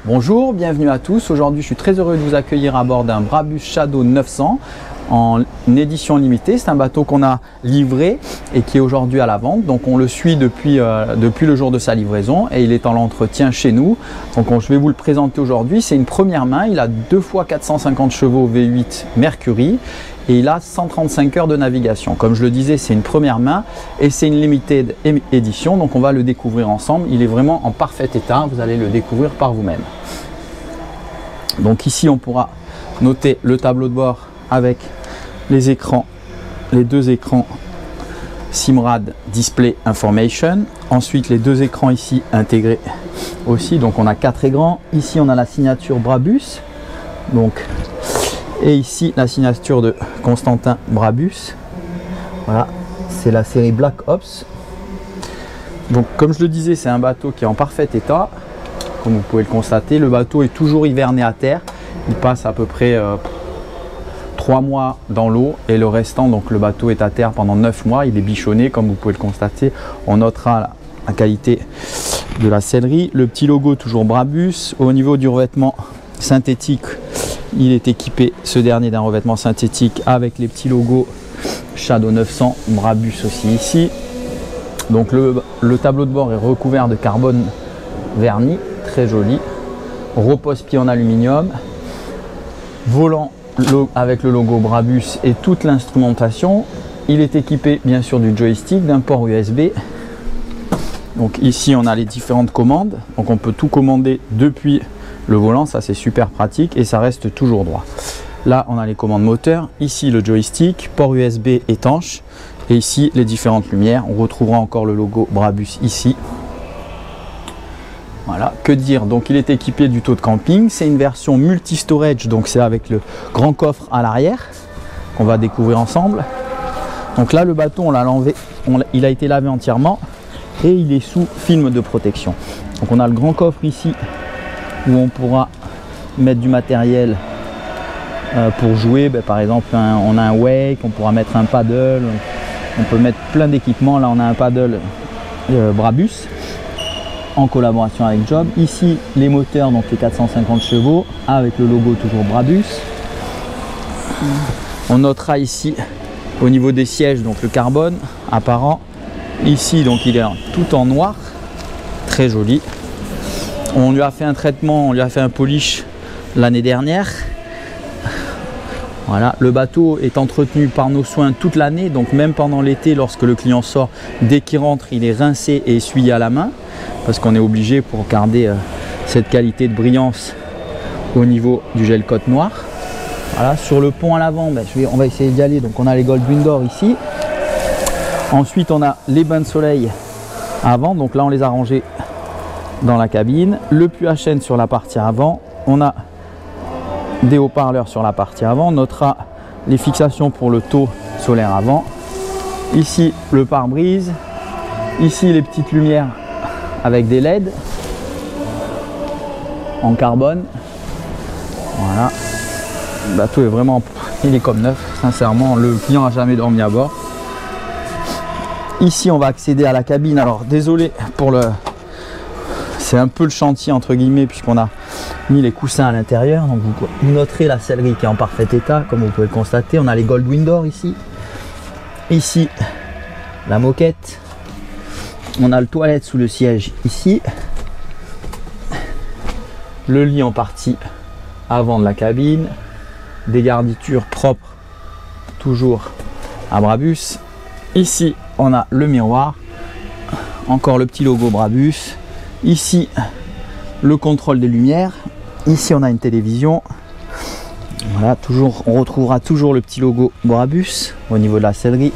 Bonjour, bienvenue à tous. Aujourd'hui, je suis très heureux de vous accueillir à bord d'un Brabus Shadow 900 en édition limitée. C'est un bateau qu'on a livré et qui est aujourd'hui à la vente. Donc on le suit depuis le jour de sa livraison et il est en entretien chez nous. Donc je vais vous le présenter aujourd'hui. C'est une première main. Il a 2 fois 450 chevaux V8 Mercury et il a 135 heures de navigation. Comme je le disais, c'est une première main et c'est une limited édition. Donc on va le découvrir ensemble. Il est vraiment en parfait état. Vous allez le découvrir par vous-même. Donc ici, on pourra noter le tableau de bord avec les écrans, les deux écrans Simrad Display Information. Ensuite, les deux écrans ici intégrés aussi. Donc on a 4 écrans. Ici, on a la signature Brabus. Donc, et ici, la signature de Constantin Brabus. Voilà, c'est la série Black Ops. Donc comme je le disais, c'est un bateau qui est en parfait état. Comme vous pouvez le constater, le bateau est toujours hiverné à terre. Il passe à peu près 3 mois dans l'eau et le restant, donc le bateau est à terre pendant 9 mois. Il est bichonné, comme vous pouvez le constater. On notera la qualité de la sellerie. Le petit logo toujours Brabus. Au niveau du revêtement synthétique, il est équipé, ce dernier, d'un revêtement synthétique avec les petits logos Shadow 900 Brabus aussi ici. Donc le tableau de bord est recouvert de carbone verni, très joli. Repose-pied en aluminium. Volant avec le logo Brabus et toute l'instrumentation. Il est équipé bien sûr du joystick, d'un port USB. Donc ici on a les différentes commandes. Donc on peut tout commander depuis le volant, ça c'est super pratique et ça reste toujours droit. Là on a les commandes moteurs, ici le joystick, port USB étanche et ici les différentes lumières. On retrouvera encore le logo Brabus ici. Voilà, que dire, donc il est équipé du taux de camping, c'est une version multi-storage, donc c'est avec le grand coffre à l'arrière qu'on va découvrir ensemble. Donc là le bateau on l'a lavé, il a été lavé entièrement et il est sous film de protection. Donc on a le grand coffre ici où on pourra mettre du matériel pour jouer, par exemple on a un wake, on pourra mettre un paddle, on peut mettre plein d'équipements. Là on a un paddle Brabus en collaboration avec Job. Ici les moteurs, donc les 450 chevaux avec le logo toujours Brabus. On notera ici au niveau des sièges donc le carbone apparent. Ici donc il est tout en noir, très joli. On lui a fait un traitement, on lui a fait un polish l'année dernière. Voilà, le bateau est entretenu par nos soins toute l'année, donc même pendant l'été lorsque le client sort, dès qu'il rentre il est rincé et essuyé à la main parce qu'on est obligé pour garder cette qualité de brillance au niveau du gel coat noir. Voilà, sur le pont à l'avant, on va essayer d'y aller. Donc on a les Goldwing Door ici. Ensuite on a les bains de soleil avant, donc là on les a rangés dans la cabine. Le puits à chaîne sur la partie avant. On a des haut-parleurs sur la partie avant. On notera les fixations pour le taux solaire avant. Ici le pare-brise. Ici les petites lumières avec des LED en carbone. Voilà, le bateau est vraiment, il est comme neuf, sincèrement. Le client n'a jamais dormi à bord. Ici on va accéder à la cabine. Alors désolé pour c'est un peu le chantier entre guillemets puisqu'on a mis les coussins à l'intérieur. Donc vous noterez la sellerie qui est en parfait état, comme vous pouvez le constater. On a les Goldwing Door ici. Ici la moquette. On a le toilette sous le siège ici. Le lit en partie avant de la cabine. Des garnitures propres toujours à Brabus. Ici on a le miroir. Encore le petit logo Brabus. Ici le contrôle des lumières. Ici on a une télévision. Voilà, toujours, on retrouvera toujours le petit logo Brabus au niveau de la sellerie.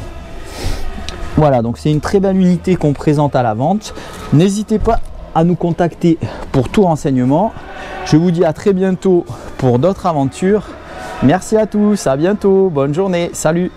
Voilà, donc c'est une très belle unité qu'on présente à la vente. N'hésitez pas à nous contacter pour tout renseignement. Je vous dis à très bientôt pour d'autres aventures. Merci à tous, à bientôt, bonne journée, salut.